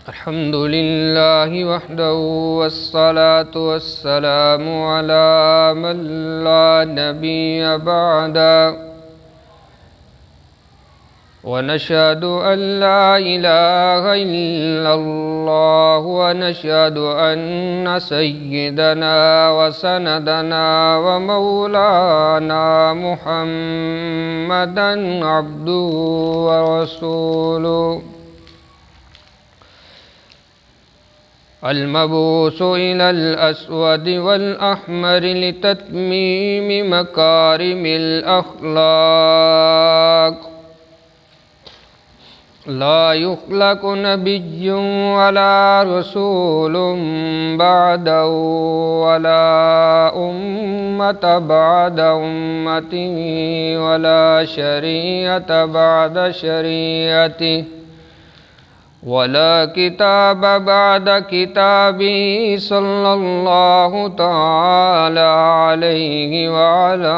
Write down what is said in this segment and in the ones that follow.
الحمد لله وحده والصلاة والسلام على من لا نبي بعده ونشهد أن لا إله إلا الله ونشهد أن سيدنا وسندنا ومولانا محمدا عبده ورسوله المبعوث إلى الأسود والأحمر لتتميم مكارم الأخلاق لا يخلق نبي ولا رسول بعده ولا أمة بعد أمته ولا شريعة بعد شريعته ولا كتاب بعد كتابه صلى الله تعالى عليه وعلى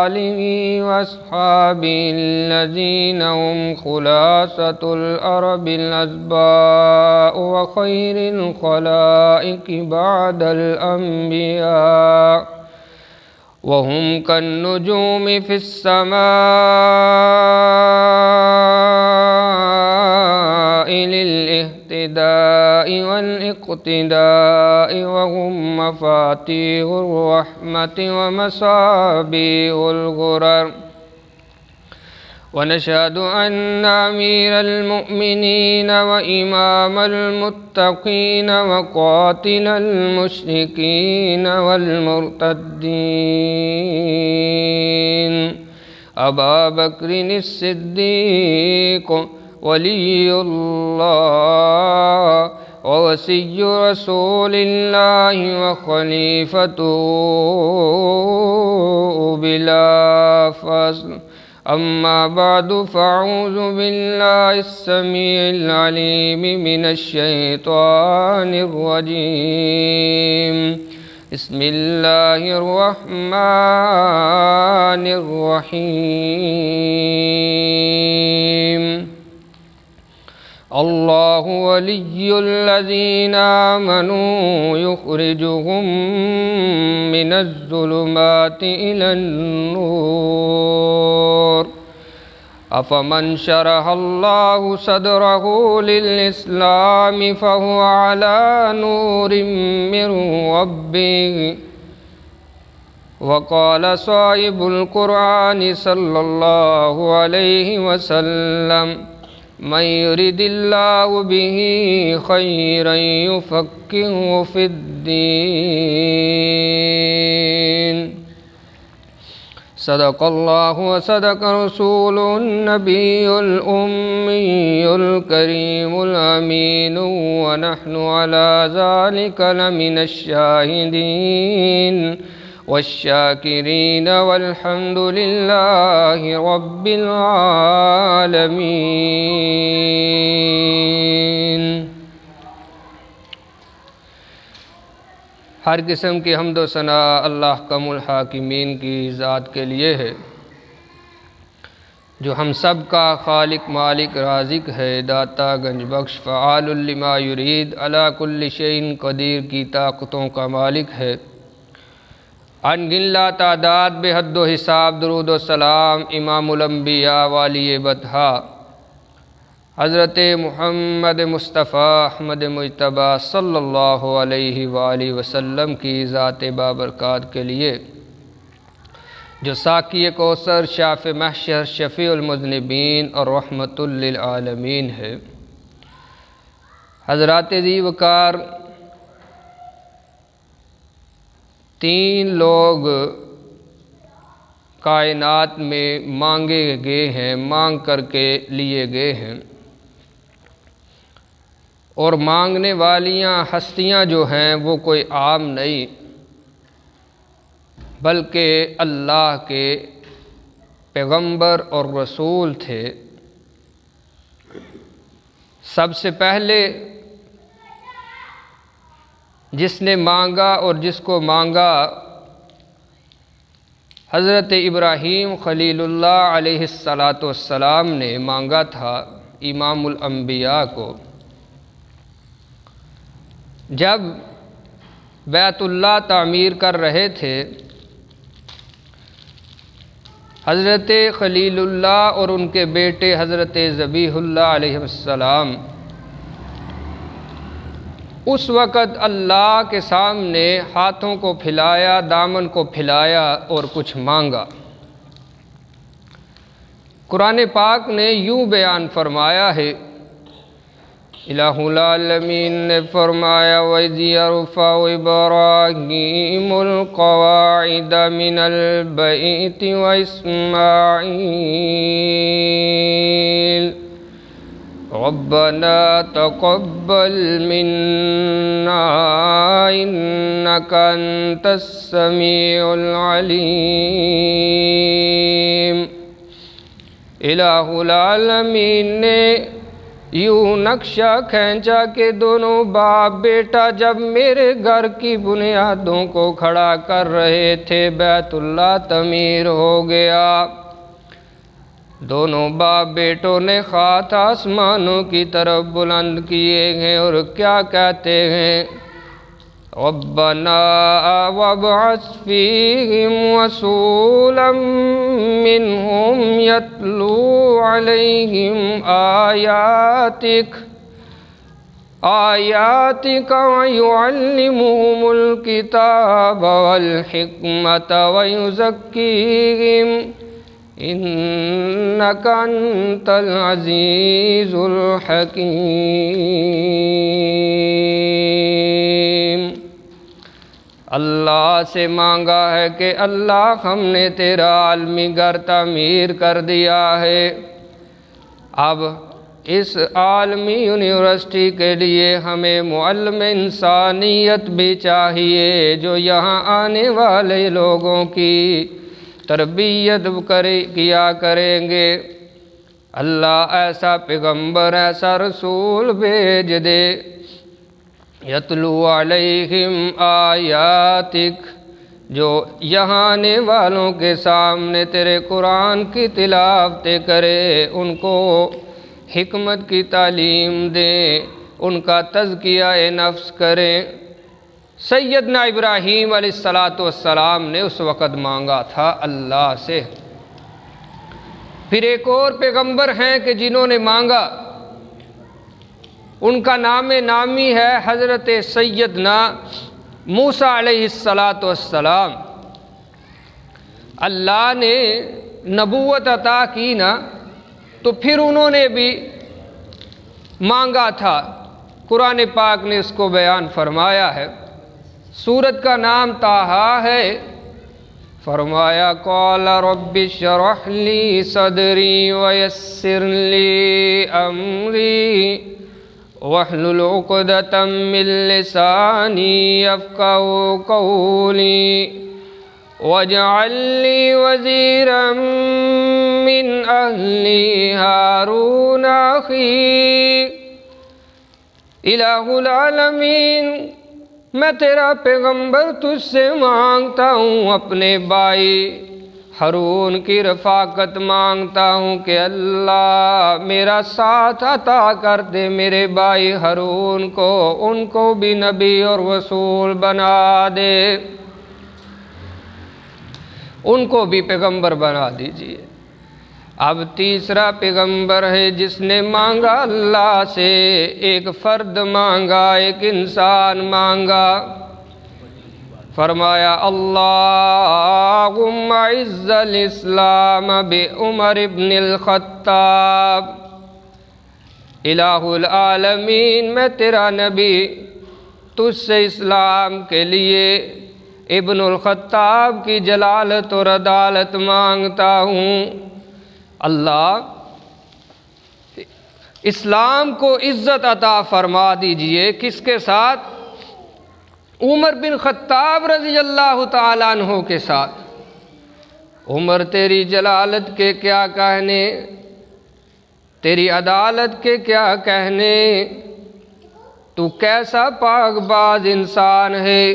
آله وأصحابه الذين هم خلاصة الأرب الأتباع وخير الخلائق بعد الأنبياء وهم كالنجوم في السماء للاهتداء والاقتداء وهم مفاتيح الرحمة ومصابيح الغرر ونشهد أن أمير المؤمنين وإمام المتقين وقاتل المشركين والمرتدين أبا بكر الصديق ولي الله ووصي رسول الله وخليفته بلا فصل أما بعد فأعوذ بالله السميع العليم من الشيطان الرجيم بسم الله الرحمن الرحيم الله ولي الذين آمنوا يخرجهم من الظلمات إلى النور أفمن شرح الله صدره للإسلام فهو على نور من ربه وقال صاحب القرآن صلى الله عليه وسلم من يرد الله به خيرا يفقهه في الدين صدق الله وصدق رسوله النبي الأمي الكريم الأمين ونحن على ذلك لمن الشاهدين والشاكرين والحمد لله رب العالمين۔ ہر قسم کی حمد و ثناء اللہ کم الحاکمین کی ذات کے لیے ہے جو ہم سب کا خالق مالک رازق ہے، داتا گنج بخش فعال لما یرید علی کل شیء قدیر کی طاقتوں کا مالک ہے۔ ان گن لا تعداد بے حد و حساب درود و سلام امام الانبیاء والی بطحا حضرت محمد مصطفیٰ احمد مجتبیٰ صلی اللہ علیہ وآلہ وسلم کی ذات بابرکات کے لیے جو ساقی کوثر شافع محشر شفیع المذنبین اور رحمت للعالمین ہے۔ حضرات ذی وقار، تین لوگ کائنات میں مانگے گئے ہیں، مانگ کر کے لیے گئے ہیں، اور مانگنے والیاں ہستیاں جو ہیں وہ کوئی عام نہیں بلکہ اللہ کے پیغمبر اور رسول تھے۔ سب سے پہلے جس نے مانگا اور جس کو مانگا حضرت ابراہیم خلیل اللہ علیہ السلام نے مانگا تھا امام الانبیاء کو، جب بیت اللہ تعمیر کر رہے تھے، حضرت خلیل اللہ اور ان کے بیٹے حضرت ذبیح اللہ علیہ السلام اس وقت اللہ کے سامنے ہاتھوں کو پھیلایا، دامن کو پھیلایا اور کچھ مانگا۔ قرآن پاک نے یوں بیان فرمایا ہے، الہ العالمین نے فرمایا وَإِذْ يَرْفَعُ إِبْرَاهِيمُ الْقَوَاعِدَ مِنَ الْبَيْتِ وَإِسْمَاعِيلُ رَبَّنَا تَقَبَّلْ مِنَّا إِنَّكَ أَنْتَ السَّمِيعُ الْعَلِيمُ۔ الہ العالمین نے یوں نقشہ کھینچا کہ دونوں باپ بیٹا جب میرے گھر کی بنیادوں کو کھڑا کر رہے تھے، بیت اللہ تعمیر ہو گیا۔ دونوں باپ بیٹوں نے ہاتھ آسمانوں کی طرف بلند کیے ہیں اور کیا کہتے ہیں، ربنا وابعث فیہم رسولا منہم یتلو علیہم آیاتک ویعلمہم الکتاب والحکمت ویزکیہم انک انت العزیز الحکیم۔ اللہ سے مانگا ہے کہ اللہ ہم نے تیرا عالمی گھر تعمیر کر دیا ہے، اب اس عالمی یونیورسٹی کے لیے ہمیں معلم انسانیت بھی چاہیے جو یہاں آنے والے لوگوں کی تربیت کیا کریں گے۔ اللہ ایسا پیغمبر، ایسا رسول بھیج دے، یتلو علیہم آیاتک، جو یہاں آنے والوں کے سامنے تیرے قرآن کی تلاوت کرے، ان کو حکمت کی تعلیم دیں، ان کا تزکیہ نفس کریں۔ سیدنا ابراہیم علیہ السلام نے اس وقت مانگا تھا اللہ سے۔ پھر ایک اور پیغمبر ہیں کہ جنہوں نے مانگا، ان کا نام نامی ہے حضرت سیدنا موسیٰ علیہ السلام۔ اللہ نے نبوت عطا کی نا، تو پھر انہوں نے بھی مانگا تھا۔ قرآن پاک نے اس کو بیان فرمایا ہے، سورت کا نام طٰہٰ ہے۔ فرمایا قال رب اشرح لی صدری ویسر لی امری واحلل عقدۃ من لسانی یفقہوا قولی واجعل لی وزیرا من اہلی ہارون اخی۔ الہ العالمین، میں تیرا پیغمبر تجھ سے مانگتا ہوں، اپنے بھائی ہارون کی رفاقت مانگتا ہوں کہ اللہ میرا ساتھ عطا کر دے میرے بھائی ہارون کو، ان کو بھی نبی اور رسول بنا دے، ان کو بھی پیغمبر بنا دیجئے۔ اب تیسرا پیغمبر ہے جس نے مانگا اللہ سے، ایک فرد مانگا، ایک انسان مانگا۔ فرمایا اللہم اعز الاسلام بعمر بن الخطاب۔ الہ العالمین، میں تیرا نبی تجھ سے اسلام کے لیے ابن الخطاب کی جلالت اور عدالت مانگتا ہوں۔ اللہ اسلام کو عزت عطا فرما دیجئے، کس کے ساتھ؟ عمر بن خطاب رضی اللہ تعالیٰ عنہ کے ساتھ۔ عمر تیری جلالت کے کیا کہنے، تیری عدالت کے کیا کہنے، تو کیسا پاک باز انسان ہے،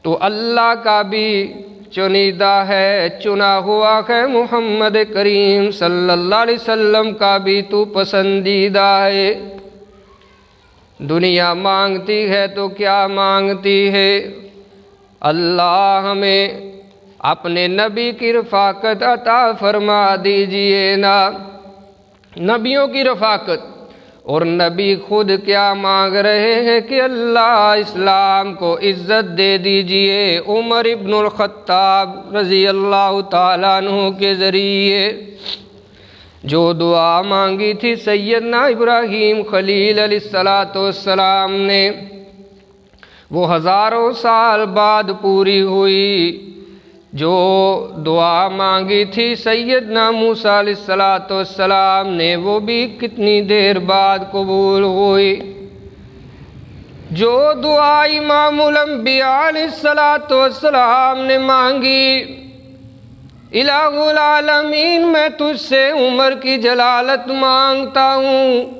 تو اللہ کا بھی چنیدہ ہے، چنا ہوا ہے، محمد کریم صلی اللہ علیہ وسلم کا بھی تو پسندیدہ ہے۔ دنیا مانگتی ہے تو کیا مانگتی ہے؟ اللہ ہمیں اپنے نبی کی رفاقت عطا فرما دیجئے نا، نبیوں کی رفاقت۔ اور نبی خود کیا مانگ رہے ہیں کہ اللہ اسلام کو عزت دے دیجئے۔ عمر ابن الخطاب رضی اللہ تعالیٰ عنہ کے ذریعے جو دعا مانگی تھی سیدنا ابراہیم خلیل علیہ السلام نے، وہ ہزاروں سال بعد پوری ہوئی۔ جو دعا مانگی تھی سیدنا موسیٰ علیہ السلام نے، وہ بھی کتنی دیر بعد قبول ہوئی۔ جو دعا امام الانبیاء علیہ السلام نے مانگی، الہ العالمین میں تجھ سے عمر کی جلالت مانگتا ہوں،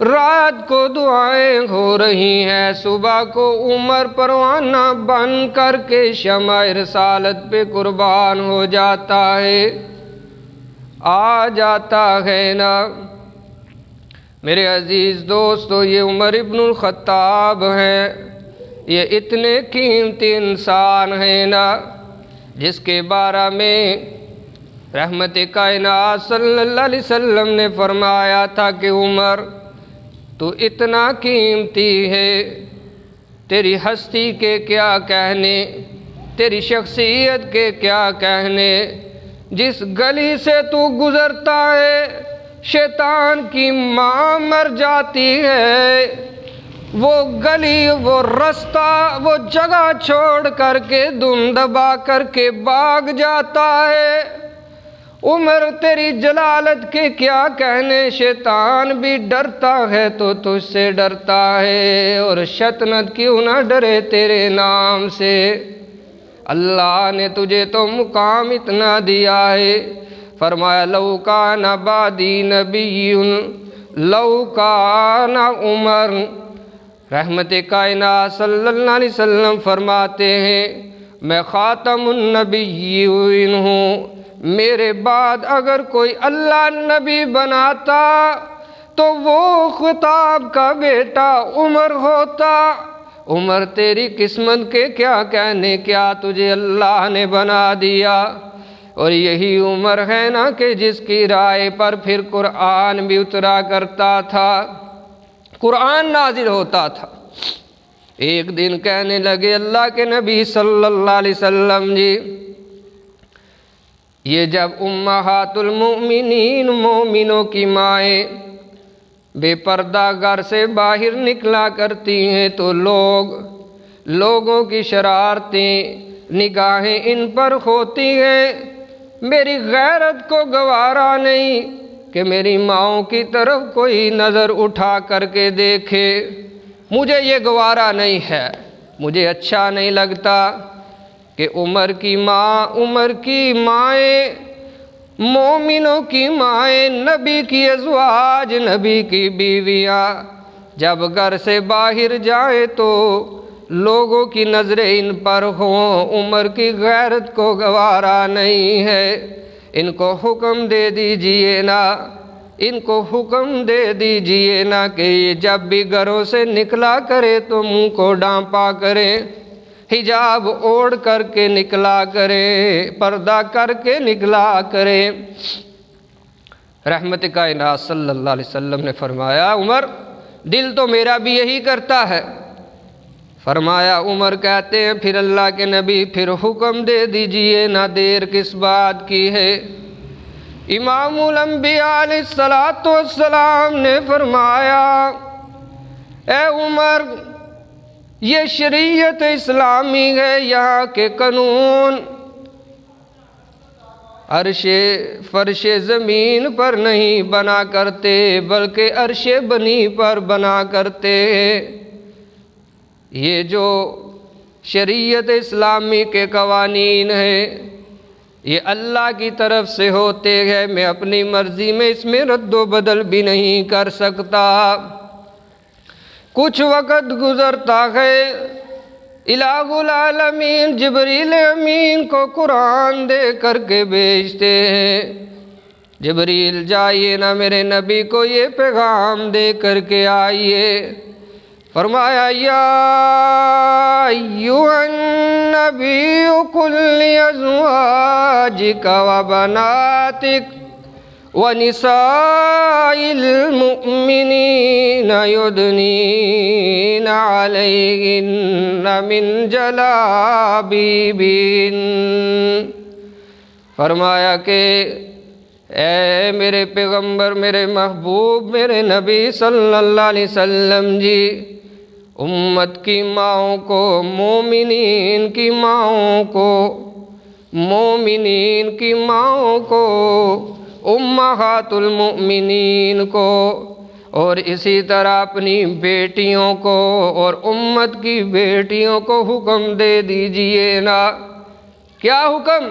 رات کو دعائیں ہو رہی ہیں، صبح کو عمر پروانہ بن کر کے شمع رسالت پہ قربان ہو جاتا ہے، آ جاتا ہے نا۔ میرے عزیز دوستو، یہ عمر ابن الخطاب ہیں، یہ اتنے قیمتی انسان ہیں نا، جس کے بارے میں رحمت کائنات صلی اللہ علیہ وسلم نے فرمایا تھا کہ عمر تو اتنا قیمتی ہے، تیری ہستی کے کیا کہنے، تیری شخصیت کے کیا کہنے، جس گلی سے تو گزرتا ہے شیطان کی ماں مر جاتی ہے، وہ گلی، وہ رستہ، وہ جگہ چھوڑ کر کے دم دبا کر کے بھاگ جاتا ہے۔ عمر تیری جلالت کے کیا کہنے، شیطان بھی ڈرتا ہے تو تجھ سے ڈرتا ہے، اور شیطنت کیوں نہ ڈرے تیرے نام سے۔ اللہ نے تجھے تو مقام اتنا دیا ہے، فرمایا لو کان بعدی نبی لو کان عمر۔ رحمت کائنات صلی اللہ علیہ وسلم فرماتے ہیں میں خاتم النبیین ہوں، میرے بعد اگر کوئی اللہ نبی بناتا تو وہ خطاب کا بیٹا عمر ہوتا۔ عمر تیری قسمت کے کیا کہنے، کیا تجھے اللہ نے بنا دیا۔ اور یہی عمر ہے نا کہ جس کی رائے پر پھر قرآن بھی اترا کرتا تھا، قرآن نازل ہوتا تھا۔ ایک دن کہنے لگے اللہ کے نبی صلی اللہ علیہ وسلم جی، یہ جب امہات المؤمنین مومنوں کی مائیں بے پردہ گھر سے باہر نکلا کرتی ہیں تو لوگوں کی شرارتیں نگاہیں ان پر ہوتی ہیں۔ میری غیرت کو گوارا نہیں کہ میری ماؤں کی طرف کوئی نظر اٹھا کر کے دیکھے، مجھے یہ گوارا نہیں ہے، مجھے اچھا نہیں لگتا کہ عمر کی مائیں، مومنوں کی مائیں، نبی کی ازواج، نبی کی بیویاں جب گھر سے باہر جائیں تو لوگوں کی نظریں ان پر ہوں۔ عمر کی غیرت کو گوارا نہیں ہے، ان کو حکم دے دیجئے نا، ان کو حکم دے دیجئے نا کہ یہ جب بھی گھروں سے نکلا کرے تو منہ کو ڈھانپا کرے، حجاب اوڑھ کر کے نکلا کرے، پردہ کر کے نکلا کرے۔ رحمت کائنات صلی اللہ علیہ وسلم نے فرمایا عمر دل تو میرا بھی یہی کرتا ہے۔ فرمایا عمر کہتے ہیں پھر اللہ کے نبی پھر حکم دے دیجئے نہ، دیر کس بات کی ہے۔ امام الانبیاء علیہ السلام نے فرمایا اے عمر، یہ شریعت اسلامی ہے، یہاں کے قانون عرش فرش زمین پر نہیں بنا کرتے بلکہ عرش بنی پر بنا کرتے ہیں۔ یہ جو شریعت اسلامی کے قوانین ہیں یہ اللہ کی طرف سے ہوتے ہیں، میں اپنی مرضی میں اس میں رد و بدل بھی نہیں کر سکتا۔ کچھ وقت گزرتا ہے، الہ العالمین جبریل امین کو قرآن دے کر کے بھیجتے ہیں جبریل جائیے نا میرے نبی کو یہ پیغام دے کر کے آئیے۔ فرمایا یا ایھا النبی قل لازواجک وبناتک ونساء المؤمنین یدنین علیہن من جلابیبہن۔ فرمایا کہ اے میرے پیغمبر، میرے محبوب، میرے نبی صلی اللہ علیہ وسلم جی، امت کی ماؤں کو، مومنین کی ماؤں کو، مومنین کی ماؤں کو، امہات المؤمنین کو، اور اسی طرح اپنی بیٹیوں کو اور امت کی بیٹیوں کو حکم دے دیجئے نا۔ کیا حکم؟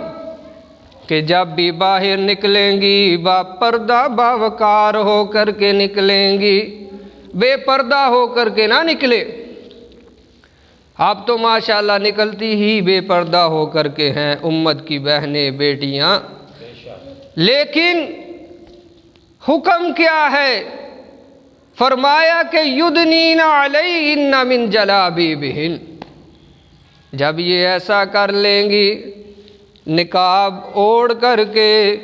کہ جب بھی باہر نکلیں گی با پردہ باوقار ہو کر کے نکلیں گی، بے پردہ ہو کر کے نہ نکلے۔ آپ تو ماشاءاللہ نکلتی ہی بے پردہ ہو کر کے ہیں امت کی بہنیں، بیٹیاں، لیکن حکم کیا ہے؟ فرمایا کہ یدنین علیہن من جلابیبہن۔ جب یہ ایسا کر لیں گی، نقاب اوڑھ کر کے،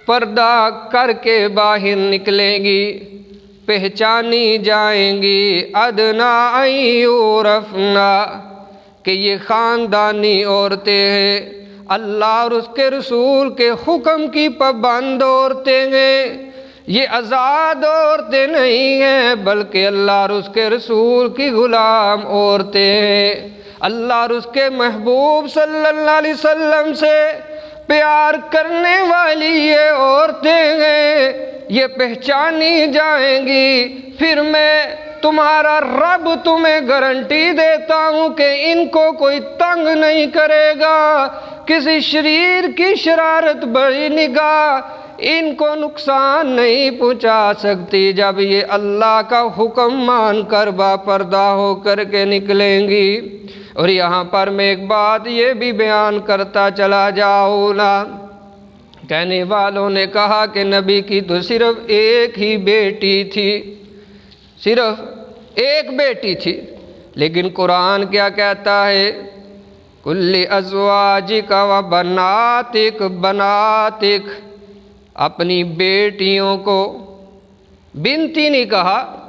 پردہ کر کے باہر نکلیں گی، پہچانی جائیں گی ادنا ان یعرفنا، کہ یہ خاندانی عورتیں ہیں، اللہ اور اس کے رسول کے حکم کی پابند عورتیں ہیں، یہ آزاد عورتیں نہیں ہیں بلکہ اللہ اور اس کے رسول کی غلام عورتیں ہیں، اللہ اور اس کے محبوب صلی اللہ علیہ وسلم سے پیار کرنے والی یہ عورتیں ہیں، یہ پہچانی جائیں گی۔ پھر میں تمہارا رب تمہیں گارنٹی دیتا ہوں کہ ان کو کوئی تنگ نہیں کرے گا، کسی شریر کی شرارت بڑی نگاہ ان کو نقصان نہیں پہنچا سکتی جب یہ اللہ کا حکم مان کر با پردہ ہو کر کے نکلیں گی۔ اور یہاں پر میں ایک بات یہ بھی بیان کرتا چلا جاؤں نا، کہنے والوں نے کہا کہ نبی کی تو صرف ایک ہی بیٹی تھی، صرف ایک بیٹی تھی، لیکن قرآن کیا کہتا ہے؟ کل ازواجک و بناتک، بناتک، اپنی بیٹیوں کو، بنتی نہیں کہا،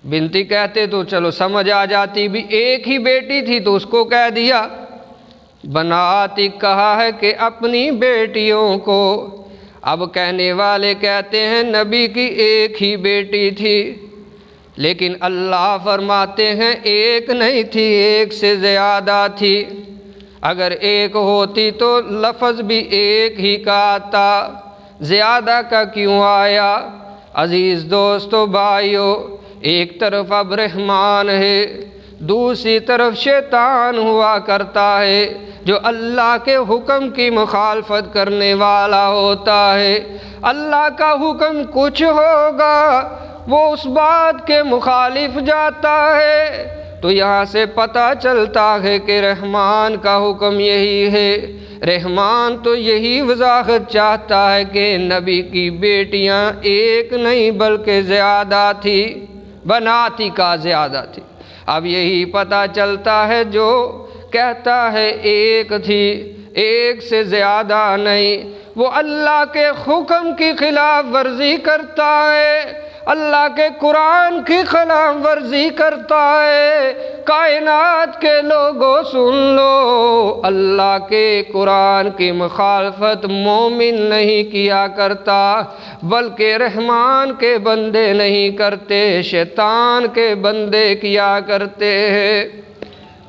بنتی کہتے تو چلو سمجھ آ جاتی، بھی ایک ہی بیٹی تھی تو اس کو کہہ دیا، بناتک کہا ہے کہ اپنی بیٹیوں کو۔ اب کہنے والے کہتے ہیں نبی کی ایک ہی بیٹی تھی، لیکن اللہ فرماتے ہیں ایک نہیں تھی، ایک سے زیادہ تھی۔ اگر ایک ہوتی تو لفظ بھی ایک ہی کا آتا، زیادہ کا کیوں آیا؟ عزیز دوستو بھائیو، ایک طرف اب رحمان ہے، دوسری طرف شیطان ہوا کرتا ہے جو اللہ کے حکم کی مخالفت کرنے والا ہوتا ہے۔ اللہ کا حکم کچھ ہوگا، وہ اس بات کے مخالف جاتا ہے، تو یہاں سے پتہ چلتا ہے کہ رحمان کا حکم یہی ہے۔ رحمان تو یہی وضاحت چاہتا ہے کہ نبی کی بیٹیاں ایک نہیں بلکہ زیادہ تھی، بناتی کا زیادہ تھی۔ اب یہی پتہ چلتا ہے جو کہتا ہے ایک تھی، ایک سے زیادہ نہیں، وہ اللہ کے حکم کی خلاف ورزی کرتا ہے، اللہ کے قرآن کی خلاف ورزی کرتا ہے۔ کائنات کے لوگوں سن لو، اللہ کے قرآن کی مخالفت مومن نہیں کیا کرتا، بلکہ رحمان کے بندے نہیں کرتے، شیطان کے بندے کیا کرتے ہیں۔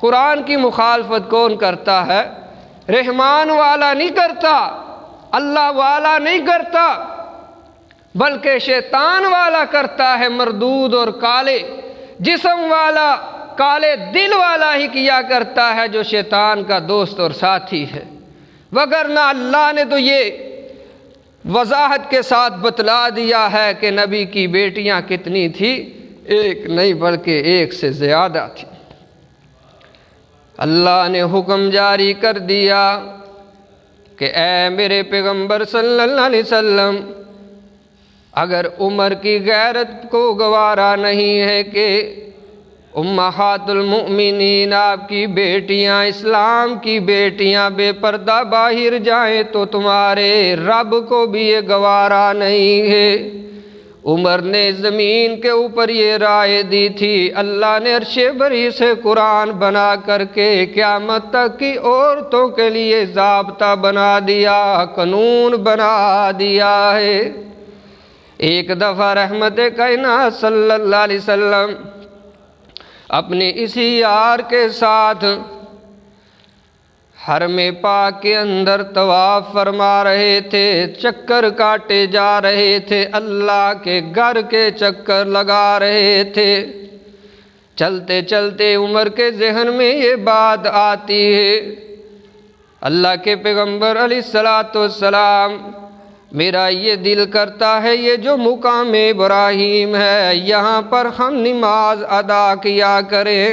قرآن کی مخالفت کون کرتا ہے؟ رحمان والا نہیں کرتا، اللہ والا نہیں کرتا، بلکہ شیطان والا کرتا ہے۔ مردود اور کالے جسم والا، کالے دل والا ہی کیا کرتا ہے جو شیطان کا دوست اور ساتھی ہے، وگرنہ اللہ نے تو یہ وضاحت کے ساتھ بتلا دیا ہے کہ نبی کی بیٹیاں کتنی تھی، ایک نہیں بلکہ ایک سے زیادہ تھی۔ اللہ نے حکم جاری کر دیا کہ اے میرے پیغمبر صلی اللہ علیہ وسلم، اگر عمر کی غیرت کو گوارا نہیں ہے کہ امہات المؤمنین آپ کی بیٹیاں، اسلام کی بیٹیاں بے پردہ باہر جائیں تو تمہارے رب کو بھی یہ گوارا نہیں ہے۔ عمر نے زمین کے اوپر یہ رائے دی تھی، اللہ نے عرش بری سے قرآن بنا کر کے قیامت تک کی عورتوں کے لیے ضابطہ بنا دیا، قانون بنا دیا ہے۔ ایک دفعہ رحمت کائنات صلی اللہ علیہ وسلم اپنے اسی یار کے ساتھ حرم پاک کے اندر طواف فرما رہے تھے، چکر کاٹے جا رہے تھے، اللہ کے گھر کے چکر لگا رہے تھے۔ چلتے چلتے عمر کے ذہن میں یہ بات آتی ہے، اللہ کے پیغمبر علیہ السلام، میرا یہ دل کرتا ہے یہ جو مقام ابراہیم ہے یہاں پر ہم نماز ادا کیا کریں۔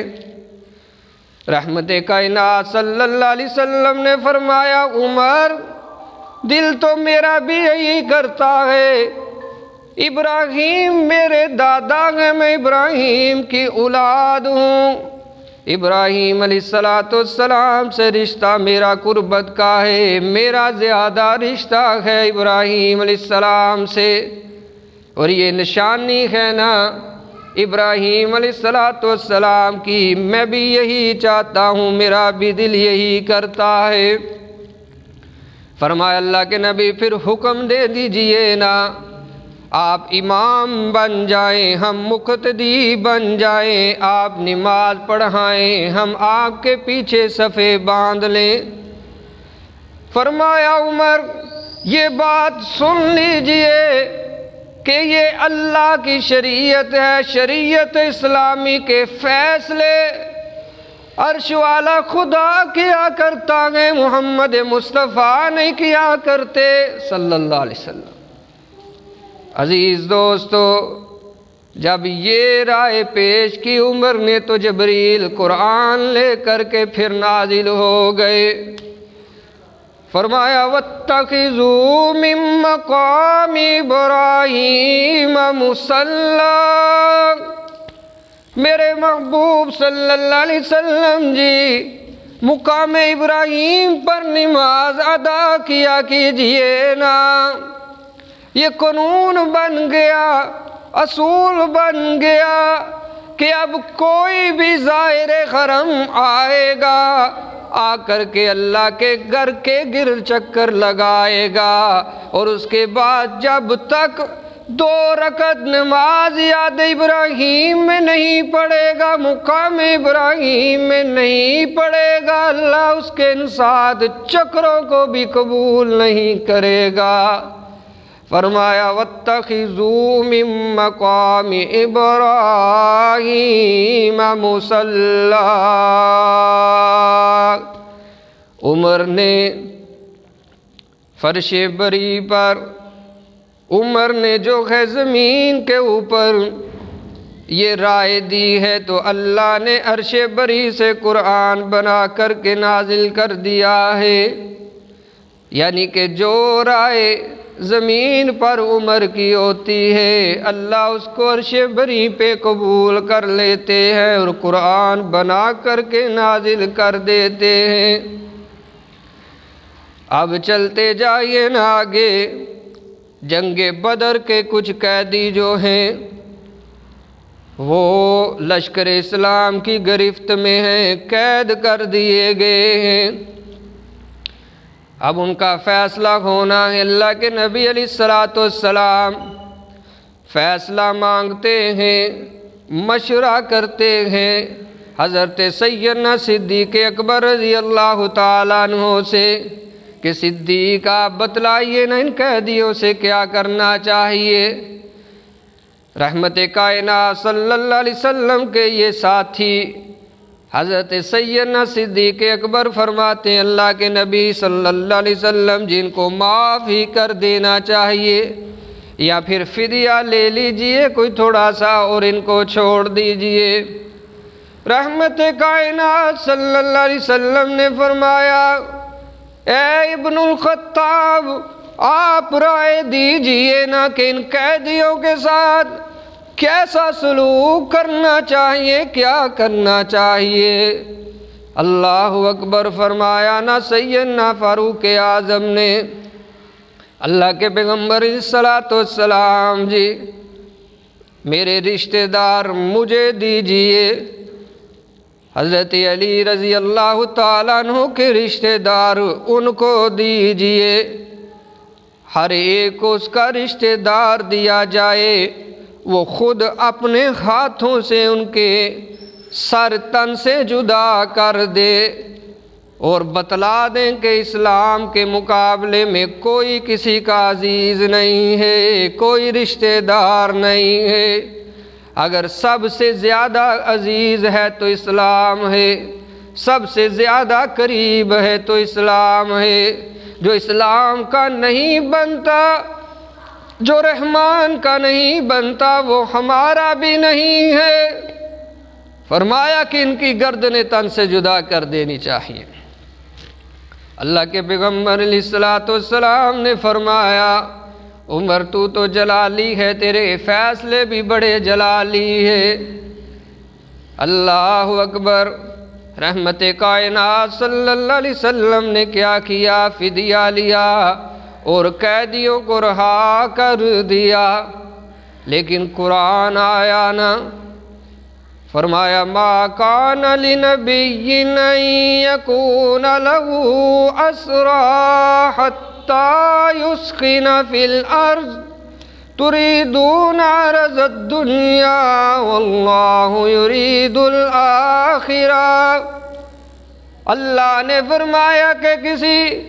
رحمت کائنات صلی اللہ علیہ وسلم نے فرمایا، عمر دل تو میرا بھی یہی کرتا ہے، ابراہیم میرے دادا ہیں، میں ابراہیم کی اولاد ہوں، ابراہیم علیہ السلام سے رشتہ میرا قربت کا ہے، میرا زیادہ رشتہ ہے ابراہیم علیہ السلام سے، اور یہ نشانی ہے نا ابراہیم علیہ السلام کی، میں بھی یہی چاہتا ہوں، میرا بھی دل یہی کرتا ہے۔ فرمایا اللہ کے نبی پھر حکم دے دیجئے نا، آپ امام بن جائیں، ہم مقتدی بن جائیں، آپ نماز پڑھائیں، ہم آپ کے پیچھے صفیں باندھ لیں۔ فرمایا عمر یہ بات سن لیجئے کہ یہ اللہ کی شریعت ہے، شریعت اسلامی کے فیصلے عرش والا خدا کیا کرتا ہے، محمد مصطفیٰ نہیں کیا کرتے صلی اللہ علیہ وسلم۔ عزیز دوستو، جب یہ رائے پیش کی عمر نے تو جبریل قرآن لے کر کے پھر نازل ہو گئے۔ فرمایا وَاتَّخِذُوا مِن مَّقَامِ إِبْرَاهِيمَ مُصَلًّى، میرے محبوب صلی اللہ علیہ وسلم جی مقام ابراہیم پر نماز ادا کیا کیجئے نا۔ یہ قانون بن گیا، اصول بن گیا کہ اب کوئی بھی زائر حرم آئے گا، آ کر کے اللہ کے گھر کے گرد چکر لگائے گا، اور اس کے بعد جب تک 2 رکعت نماز یاد ابراہیم میں نہیں پڑھے گا، مقام ابراہیم میں نہیں پڑھے گا، اللہ اس کے ان 7 چکروں کو بھی قبول نہیں کرے گا۔ فرمایا وَاتَّخِذُوا مِن مَّقَامِ إِبْرَاهِيمَ مُصَلًّى، عمر نے فرش بری پر، عمر نے جو ہے زمین کے اوپر یہ رائے دی ہے تو اللہ نے عرش بری سے قرآن بنا کر کے نازل کر دیا ہے، یعنی کہ جو رائے زمین پر عمر کی ہوتی ہے اللہ اس کو عرش بری پہ قبول کر لیتے ہیں اور قرآن بنا کر کے نازل کر دیتے ہیں۔ اب چلتے جائیے نا آگے، جنگ بدر کے کچھ قیدی جو ہیں وہ لشکر اسلام کی گرفت میں ہیں، قید کر دیے گئے ہیں۔ اب ان کا فیصلہ ہونا ہے، اللہ کے نبی علیہ السلام فیصلہ مانگتے ہیں، مشورہ کرتے ہیں حضرت سیدنا صدیق اکبر رضی اللہ تعالیٰ عنہ سے کہ صدیق آپ بتلائیے نا ان قیدیوں سے کیا کرنا چاہیے۔ رحمت کائنات صلی اللہ علیہ وسلم کے یہ ساتھی حضرت سیدنا صدیق اکبر فرماتے ہیں اللہ کے نبی صلی اللہ علیہ وسلم جن کو معاف ہی کر دینا چاہیے یا پھر فدیہ لے لیجئے کوئی تھوڑا سا اور ان کو چھوڑ دیجئے۔ رحمت کائنات صلی اللہ علیہ وسلم نے فرمایا اے ابن الخطاب آپ رائے دیجئے نا کہ ان قیدیوں کے ساتھ کیسا سلوک کرنا چاہیے، کیا کرنا چاہیے۔ اللہ اکبر فرمایا نا سیدنا فاروق اعظم نے، اللہ کے پیغمبر السلام جی میرے رشتہ دار مجھے دیجئے، حضرت علی رضی اللہ تعالیٰ عنہ کے رشتہ دار ان کو دیجئے، ہر ایک کو اس کا رشتہ دار دیا جائے، وہ خود اپنے ہاتھوں سے ان کے سر تن سے جدا کر دے اور بتلا دیں کہ اسلام کے مقابلے میں کوئی کسی کا عزیز نہیں ہے، کوئی رشتہ دار نہیں ہے۔ اگر سب سے زیادہ عزیز ہے تو اسلام ہے، سب سے زیادہ قریب ہے تو اسلام ہے۔ جو اسلام کا نہیں بنتا، جو رحمان کا نہیں بنتا، وہ ہمارا بھی نہیں ہے۔ فرمایا کہ ان کی گردنیں تن سے جدا کر دینی چاہیے۔ اللہ کے پیغمبر علیہ السلام نے فرمایا عمر تو جلالی ہے، تیرے فیصلے بھی بڑے جلالی ہے۔ اللہ اکبر۔ رحمت کائنات صلی اللہ علیہ وسلم نے کیا کیا؟ فدیہ لیا اور قیدیوں کو رہا کر دیا۔ لیکن قرآن آیا نا، فرمایا ما کان لنبی ان یکون له اسری حتی یسخن فی الارض تریدون عرض الدنیا واللہ یرید الآخرہ۔ اللہ نے فرمایا کہ کسی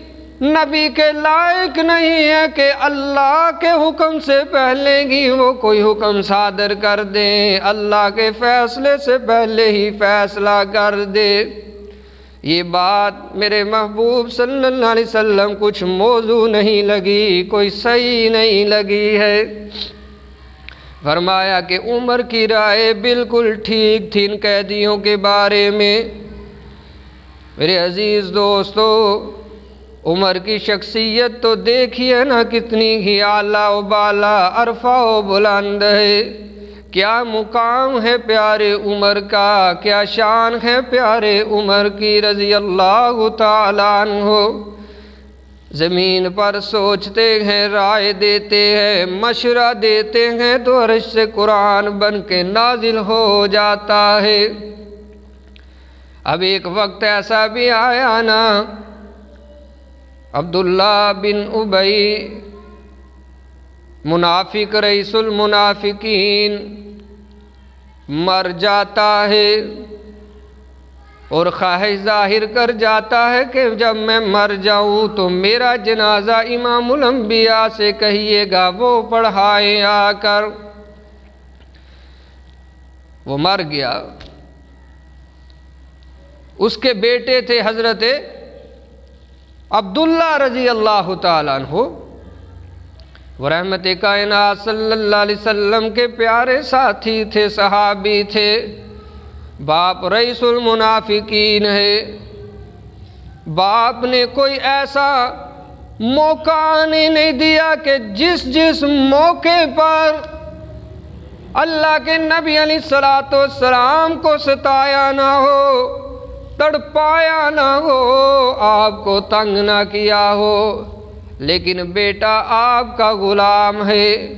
نبی کے لائق نہیں ہے کہ اللہ کے حکم سے پہلے ہی وہ کوئی حکم صادر کر دیں، اللہ کے فیصلے سے پہلے ہی فیصلہ کر دے۔ یہ بات میرے محبوب صلی اللہ علیہ وسلم کچھ موضوع نہیں لگی، کوئی صحیح نہیں لگی ہے۔ فرمایا کہ عمر کی رائے بالکل ٹھیک تھی ان قیدیوں کے بارے میں۔ میرے عزیز دوستو، عمر کی شخصیت تو دیکھیے نا کتنی ہی اعلیٰ و بالا، عرفہ و بلند ہے۔ کیا مقام ہے پیارے عمر کا، کیا شان ہے پیارے عمر کی رضی اللہ تعالیٰ عنہ۔ زمین پر سوچتے ہیں، رائے دیتے ہیں، مشورہ دیتے ہیں تو عرش سے قرآن بن کے نازل ہو جاتا ہے۔ اب ایک وقت ایسا بھی آیا نا، عبداللہ بن ابی منافق رئیس المنافقین مر جاتا ہے اور خواہش ظاہر کر جاتا ہے کہ جب میں مر جاؤں تو میرا جنازہ امام الانبیاء سے کہیے گا وہ پڑھائیں آ کر۔ وہ مر گیا۔ اس کے بیٹے تھے حضرت عبداللہ رضی اللہ تعالیٰ عنہ، وہ رحمت کائنات صلی اللہ علیہ وسلم کے پیارے ساتھی تھے، صحابی تھے۔ باپ رئیس المنافقین ہے۔ باپ نے کوئی ایسا موقع نہیں دیا کہ جس موقع پر اللہ کے نبی علیہ السلام کو ستایا نہ ہو، تڑپایا نہ ہو، آپ کو تنگ نہ کیا ہو۔ لیکن بیٹا آپ کا غلام ہے،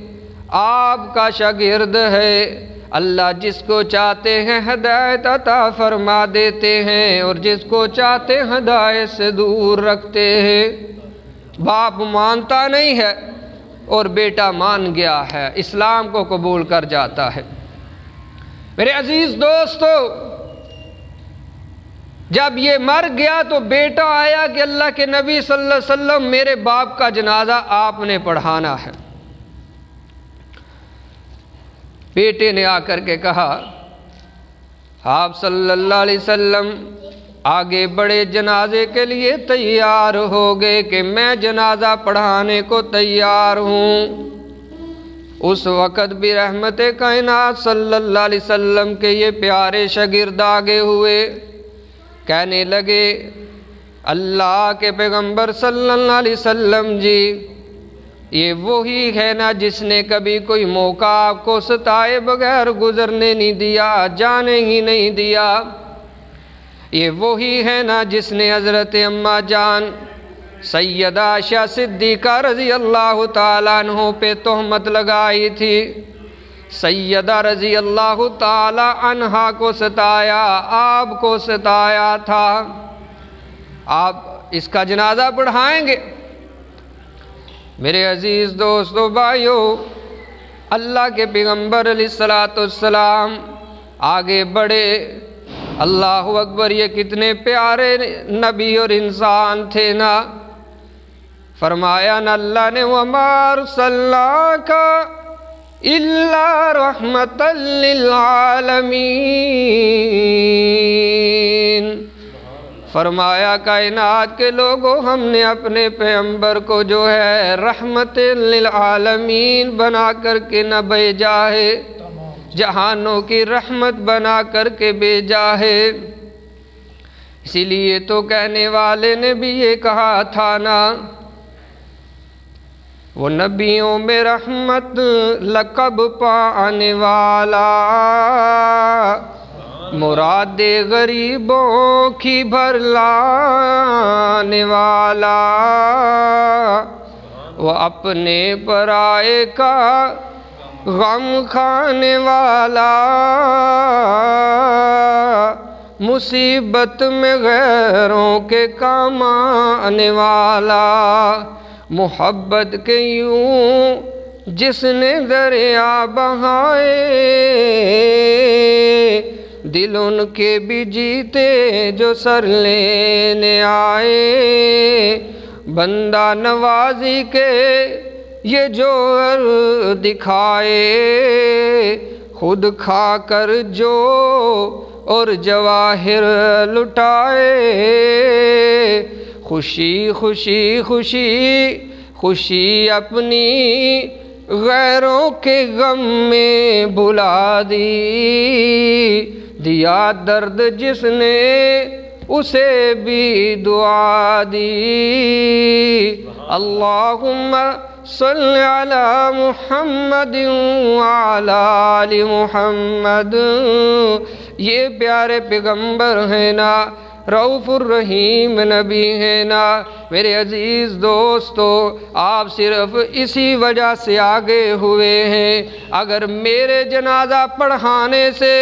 آپ کا شاگرد ہے۔ اللہ جس کو چاہتے ہیں ہدایت عطا فرما دیتے ہیں اور جس کو چاہتے ہیں ہدایت سے دور رکھتے ہیں۔ باپ مانتا نہیں ہے اور بیٹا مان گیا ہے، اسلام کو قبول کر جاتا ہے۔ میرے عزیز دوستو، جب یہ مر گیا تو بیٹا آیا کہ اللہ کے نبی صلی اللہ علیہ وسلم میرے باپ کا جنازہ آپ نے پڑھانا ہے۔ بیٹے نے آ کر کے کہا آپ صلی اللہ علیہ وسلم آگے بڑے جنازے کے لیے تیار ہو گئے کہ میں جنازہ پڑھانے کو تیار ہوں۔ اس وقت بھی رحمت کائنات صلی اللہ علیہ وسلم کے یہ پیارے شاگرد آگے ہوئے، کہنے لگے اللہ کے پیغمبر صلی اللہ علیہ وسلم جی یہ وہی ہے نا جس نے کبھی کوئی موقع آپ کو ستائے بغیر گزرنے نہیں دیا، جانے ہی نہیں دیا۔ یہ وہی ہے نا جس نے حضرت اماں جان سیدہ عائشہ صدیقہ رضی اللہ تعالیٰ عنہ پہ تہمت لگائی تھی، سیدہ رضی اللہ تعالیٰ عنہا کو ستایا، آپ کو ستایا تھا۔ آپ اس کا جنازہ پڑھائیں گے؟ میرے عزیز دوستو بھائیو، اللہ کے پیغمبر علیہ السلام آگے بڑھے۔ اللہ اکبر، یہ کتنے پیارے نبی اور انسان تھے نا۔ فرمایا نا اللہ نے وَمَا أَرْسَلْنَاكَ إِلَّا رَحْمَةً لِّلْعَالَمِينَ۔ فرمایا کائنات کے لوگوں، ہم نے اپنے پیغمبر کو جو ہے رحمت للعالمین بنا کر کے نہ بھیجا ہے، جہانوں کی رحمت بنا کر کے بھیجا ہے۔ اسی لیے تو کہنے والے نے بھی یہ کہا تھا نا، وہ نبیوں میں رحمت لقب پانے والا، مراد غریبوں کی بھر لانے والا، وہ اپنے پرائے کا غم کھانے والا، مصیبت میں غیروں کے کام آنے والا، محبت کے یوں جس نے دریا بہائے، دل ان کے بھی جیتے جو سر لینے آئے، بندہ نوازی کے یہ جوہر دکھائے، خود کھا کر جو اور جواہر لٹائے، خوشی خوشی خوشی خوشی اپنی غیروں کے غم میں بھلا دی، دیا درد جس نے اسے بھی دعا دی۔ اللہم صلی علی محمد وعلی آل محمد۔ یہ پیارے پیغمبر ہیں نا، رؤوف الرحیم نبی ہیں نا۔ میرے عزیز دوستو، آپ صرف اسی وجہ سے آگے ہوئے ہیں۔ اگر میرے جنازہ پڑھانے سے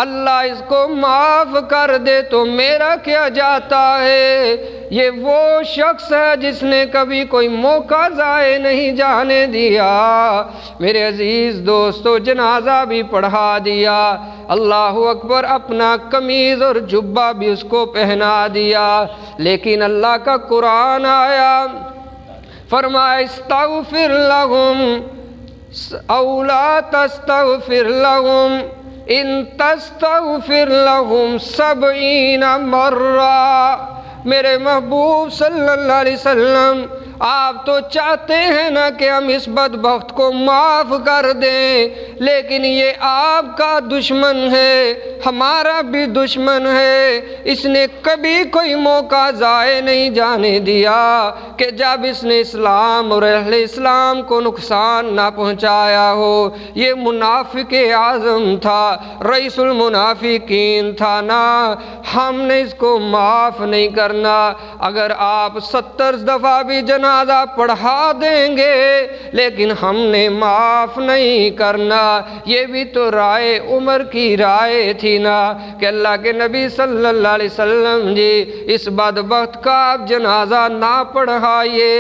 اللہ اس کو معاف کر دے تو میرا کیا جاتا ہے؟ یہ وہ شخص ہے جس نے کبھی کوئی موقع ضائع نہیں جانے دیا۔ میرے عزیز دوستو، جنازہ بھی پڑھا دیا، اللہ اکبر، اپنا قمیض اور جبہ بھی اس کو پہنا دیا، لیکن اللہ کا قرآن آیا، فرمایا استغفر لہم او لا تستغفر لہم ان تستغفر لہم 70 مرہ۔ میرے محبوب صلی اللہ علیہ وسلم، آپ تو چاہتے ہیں نا کہ ہم اس بدبخت کو معاف کر دیں، لیکن یہ آپ کا دشمن ہے، ہمارا بھی دشمن ہے۔ اس نے کبھی کوئی موقع ضائع نہیں جانے دیا کہ جب اس نے اسلام اور اہل اسلام کو نقصان نہ پہنچایا ہو۔ یہ منافق اعظم تھا، رئیس المنافقین تھا نا، ہم نے اس کو معاف نہیں کرنا۔ اگر آپ 70 دفعہ بھی جنازہ پڑھا دیں گے لیکن ہم نے معاف نہیں کرنا۔ یہ بھی تو رائے عمر کی رائے تھی نا کہ اللہ کے نبی صلی اللہ علیہ وسلم جی اس بدبخت کا آپ جنازہ نہ پڑھائیے،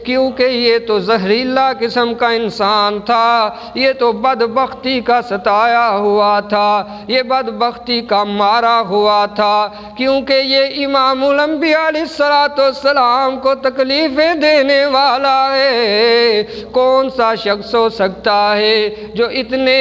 کیونکہ یہ تو زہریلا قسم کا انسان تھا، یہ تو بدبختی کا ستایا ہوا تھا، یہ بدبختی کا مارا ہوا تھا، کیونکہ یہ امام الانبیاء علیہ السلام کو تکلیفیں دے دینے والا ہے۔ کون سا شخص ہو سکتا ہے جو اتنے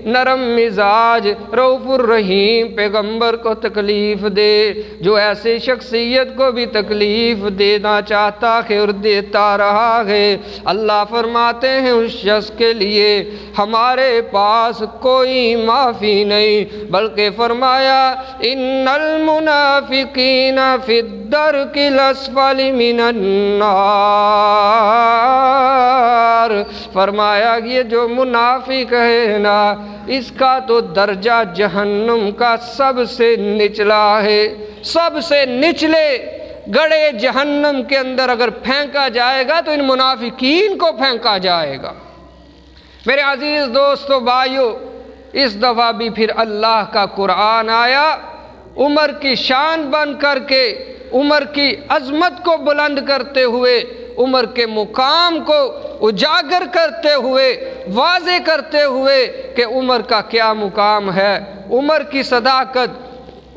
نرم مزاج رؤوف الرحیم پیغمبر کو تکلیف دے، جو ایسے شخصیت کو بھی تکلیف دینا چاہتا ہے اور دیتا رہا ہے۔ اللہ فرماتے ہیں اس شخص کے لیے ہمارے پاس کوئی معافی نہیں، بلکہ فرمایا ان المنافقین فی الدرک الاسفل من النار، فرمایا یہ جو منافق ہے نا، اس کا تو درجہ جہنم کا سب سے نچلا ہے۔ سب سے نچلے گڑھے جہنم کے اندر اگر پھینکا جائے گا تو ان منافقین کو پھینکا جائے گا۔ میرے عزیز دوستو بھائیو، اس دفعہ بھی پھر اللہ کا قرآن آیا، عمر کی شان بن کر کے، عمر کی عظمت کو بلند کرتے ہوئے، عمر کے مقام کو اجاگر کرتے ہوئے، واضح کرتے ہوئے کہ عمر کا کیا مقام ہے، عمر کی صداقت،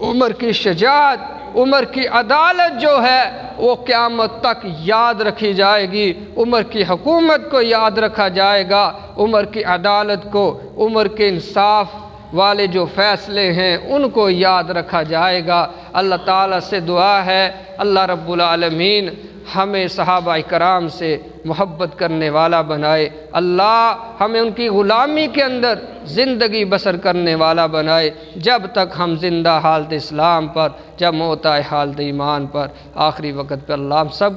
عمر کی شجاعت، عمر کی عدالت جو ہے وہ قیامت تک یاد رکھی جائے گی۔ عمر کی حکومت کو یاد رکھا جائے گا، عمر کی عدالت کو، عمر کے انصاف والے جو فیصلے ہیں ان کو یاد رکھا جائے گا۔ اللہ تعالیٰ سے دعا ہے اللہ رب العالمین ہمیں صحابہ کرام سے محبت کرنے والا بنائے، اللہ ہمیں ان کی غلامی کے اندر زندگی بسر کرنے والا بنائے، جب تک ہم زندہ حالت اسلام پر، جب موت آئے حالت ایمان پر۔ آخری وقت پہ اللہ ہم سب